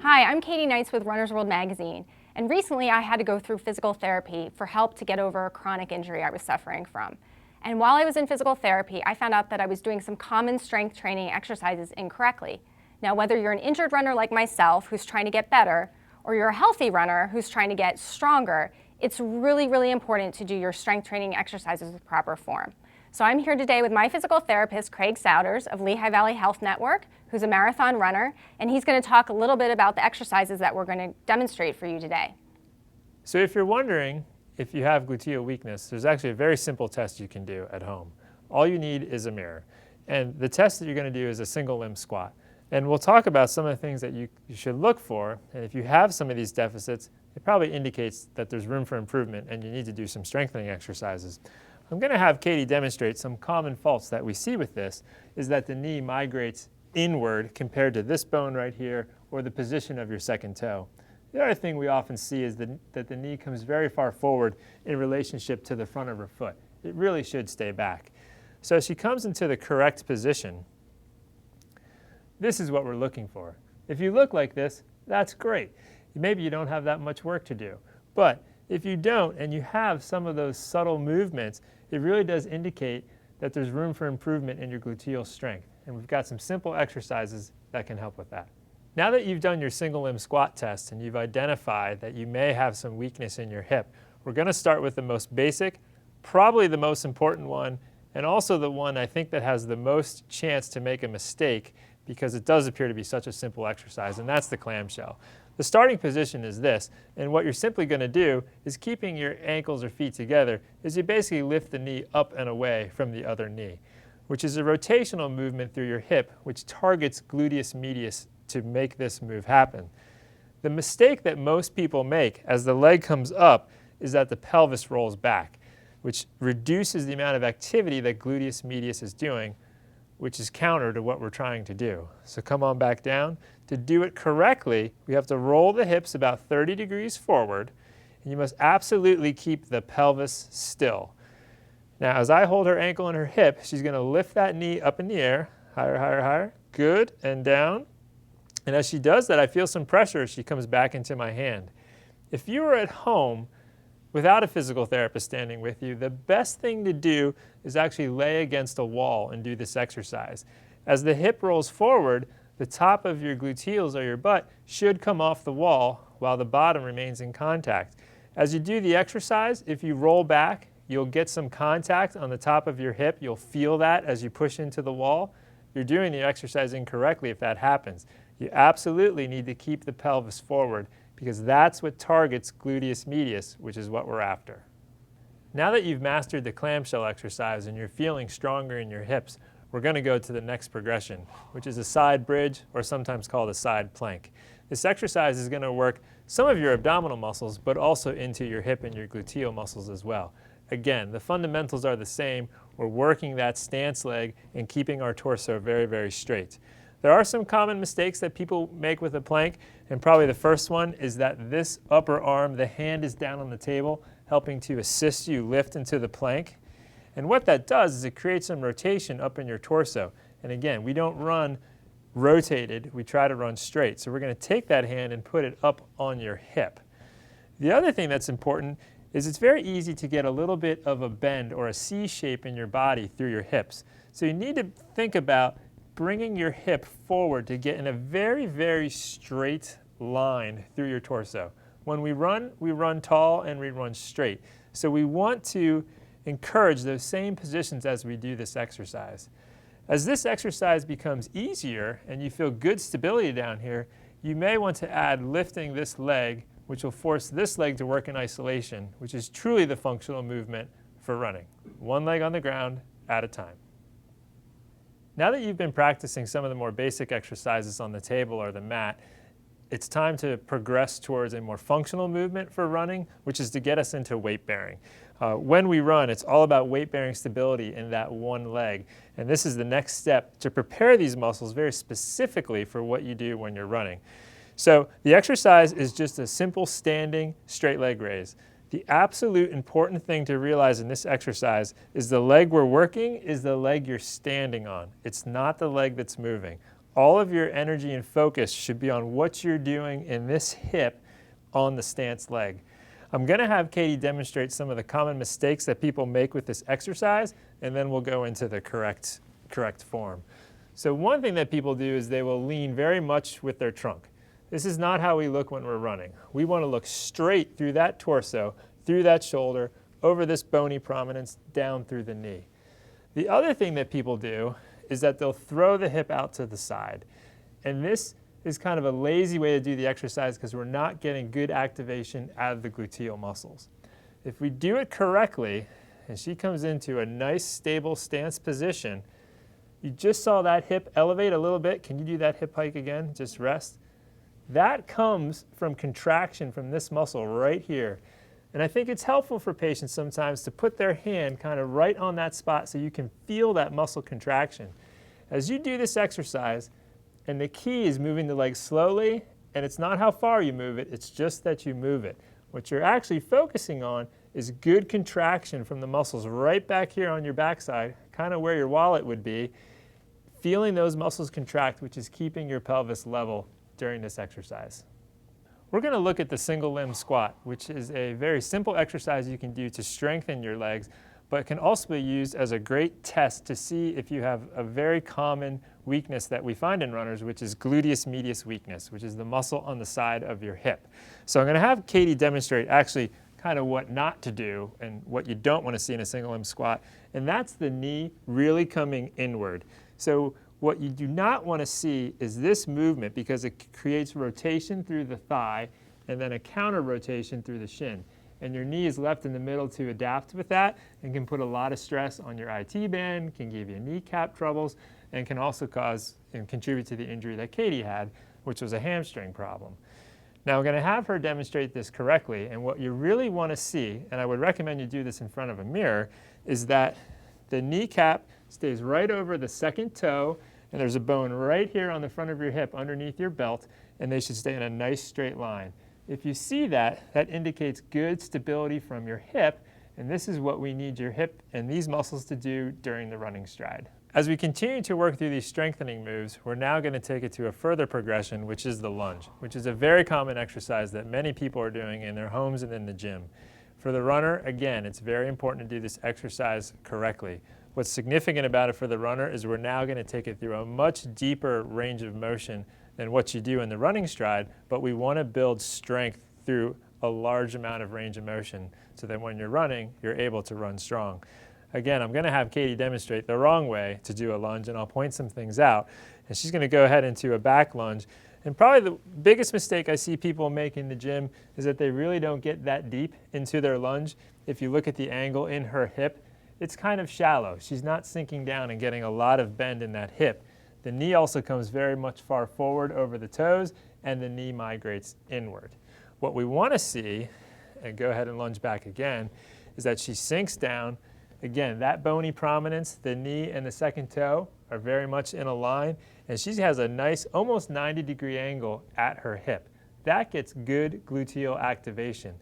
Hi, I'm Katie Neitz with Runner's World magazine, and recently I had to go through physical therapy for help to get over a chronic injury I was suffering from. And while I was in physical therapy, I found out that I was doing some common strength training exercises incorrectly. Now, whether you're an injured runner like myself who's trying to get better, or you're a healthy runner who's trying to get stronger, it's really important to do your strength training exercises with proper form. So I'm here today with my physical therapist, Craig Souders of Lehigh Valley Health Network, who's a marathon runner, and he's going to talk a little bit about the exercises that we're going to demonstrate for you today. So if you're wondering if you have gluteal weakness, there's actually a very simple test you can do at home. All you need is a mirror. And the test that you're going to do is a single limb squat. And we'll talk about some of the things that you should look for. And if you have some of these deficits, it probably indicates that there's room for improvement and you need to do some strengthening exercises. I'm going to have Katie demonstrate some common faults that we see with this, is that the knee migrates inward compared to this bone right here or the position of your second toe. The other thing we often see is that the knee comes very far forward in relationship to the front of her foot. It really should stay back. So as she comes into the correct position, this is what we're looking for. If you look like this, that's great. Maybe you don't have that much work to do. But if you don't and you have some of those subtle movements, it really does indicate that there's room for improvement in your gluteal strength. And we've got some simple exercises that can help with that. Now that you've done your single limb squat test and you've identified that you may have some weakness in your hip, we're going to start with the most basic, probably the most important one, and also the one I think that has the most chance to make a mistake because it does appear to be such a simple exercise, and that's the clamshell. The starting position is this, and what you're simply going to do is keeping your ankles or feet together is you basically lift the knee up and away from the other knee, which is a rotational movement through your hip which targets gluteus medius to make this move happen. The mistake that most people make as the leg comes up is that the pelvis rolls back, which reduces the amount of activity that gluteus medius is doing, which is counter to what we're trying to do. So come on back down. To do it correctly, we have to roll the hips about 30 degrees forward, and you must absolutely keep the pelvis still. Now, as I hold her ankle and her hip, she's going to lift that knee up in the air, higher, higher, higher, good, and down. And as she does that, I feel some pressure as she comes back into my hand. If you are at home without a physical therapist standing with you, the best thing to do is actually lay against a wall and do this exercise. As the hip rolls forward, the top of your gluteals or your butt should come off the wall while the bottom remains in contact. As you do the exercise, if you roll back, you'll get some contact on the top of your hip. You'll feel that as you push into the wall. You're doing the exercise incorrectly if that happens. You absolutely need to keep the pelvis forward because that's what targets gluteus medius, which is what we're after. Now that you've mastered the clamshell exercise and you're feeling stronger in your hips, we're going to go to the next progression, which is a side bridge, or sometimes called a side plank. This exercise is going to work some of your abdominal muscles, but also into your hip and your gluteal muscles as well. Again, the fundamentals are the same. We're working that stance leg and keeping our torso very straight. There are some common mistakes that people make with a plank, and probably the first one is that this upper arm, the hand is down on the table, helping to assist you lift into the plank. And what that does is it creates some rotation up in your torso. And again, we don't run rotated, we try to run straight. So we're going to take that hand and put it up on your hip. The other thing that's important is it's very easy to get a little bit of a bend or a C shape in your body through your hips. So you need to think about bringing your hip forward to get in a very straight line through your torso. When we run tall and we run straight. So we want to encourage those same positions as we do this exercise. As this exercise becomes easier and you feel good stability down here, you may want to add lifting this leg, which will force this leg to work in isolation, which is truly the functional movement for running. One leg on the ground at a time. Now that you've been practicing some of the more basic exercises on the table or the mat, it's time to progress towards a more functional movement for running, which is to get us into weight bearing. When we run, it's all about weight bearing stability in that one leg. And this is the next step to prepare these muscles very specifically for what you do when you're running. So the exercise is just a simple standing straight leg raise. The absolute important thing to realize in this exercise is the leg we're working is the leg you're standing on. It's not the leg that's moving. All of your energy and focus should be on what you're doing in this hip on the stance leg. I'm going to have Katie demonstrate some of the common mistakes that people make with this exercise, and then we'll go into the correct form. So one thing that people do is they will lean very much with their trunk. This is not how we look when we're running. We want to look straight through that torso, through that shoulder, over this bony prominence, down through the knee. The other thing that people do is that they'll throw the hip out to the side. And this is kind of a lazy way to do the exercise because we're not getting good activation out of the gluteal muscles. If we do it correctly, and she comes into a nice stable stance position, you just saw that hip elevate a little bit. Can you do that hip hike again? Just rest. That comes from contraction from this muscle right here. And I think it's helpful for patients sometimes to put their hand kind of right on that spot so you can feel that muscle contraction. As you do this exercise, and the key is moving the leg slowly, and it's not how far you move it, it's just that you move it. What you're actually focusing on is good contraction from the muscles right back here on your backside, kind of where your wallet would be, feeling those muscles contract, which is keeping your pelvis level during this exercise. We're going to look at the single limb squat, which is a very simple exercise you can do to strengthen your legs, but can also be used as a great test to see if you have a very common weakness that we find in runners, which is gluteus medius weakness, which is the muscle on the side of your hip. So I'm going to have Katie demonstrate actually kind of what not to do and what you don't want to see in a single limb squat, and that's the knee really coming inward. So what you do not want to see is this movement because it creates rotation through the thigh and then a counter rotation through the shin. And your knee is left in the middle to adapt with that and can put a lot of stress on your IT band, can give you kneecap troubles, and can also cause and contribute to the injury that Katie had, which was a hamstring problem. Now we're going to have her demonstrate this correctly, and what you really want to see, and I would recommend you do this in front of a mirror, is that the kneecap stays right over the second toe, and there's a bone right here on the front of your hip underneath your belt, and they should stay in a nice straight line. If you see that, that indicates good stability from your hip, and this is what we need your hip and these muscles to do during the running stride. As we continue to work through these strengthening moves, we're now going to take it to a further progression, which is the lunge, which is a very common exercise that many people are doing in their homes and in the gym. For the runner, again, it's very important to do this exercise correctly. What's significant about it for the runner is we're now going to take it through a much deeper range of motion than what you do in the running stride, but we want to build strength through a large amount of range of motion so that when you're running, you're able to run strong. Again, I'm going to have Katie demonstrate the wrong way to do a lunge, and I'll point some things out. And she's going to go ahead into a back lunge. And probably the biggest mistake I see people make in the gym is that they really don't get that deep into their lunge. If you look at the angle in her hip, it's kind of shallow. She's not sinking down and getting a lot of bend in that hip. The knee also comes very much far forward over the toes, and the knee migrates inward. What we want to see, and go ahead and lunge back again, is that she sinks down. Again, that bony prominence, the knee and the second toe are very much in a line, and she has a nice, almost 90-degree angle at her hip. That gets good gluteal activation.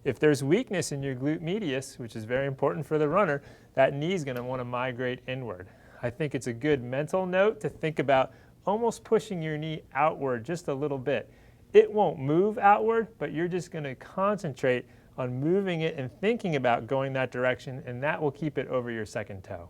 If there's weakness in your glute medius, which is very important for the runner, that knee is going to want to migrate inward. I think it's a good mental note to think about almost pushing your knee outward just a little bit. It won't move outward, but you're just going to concentrate on moving it and thinking about going that direction, and that will keep it over your second toe.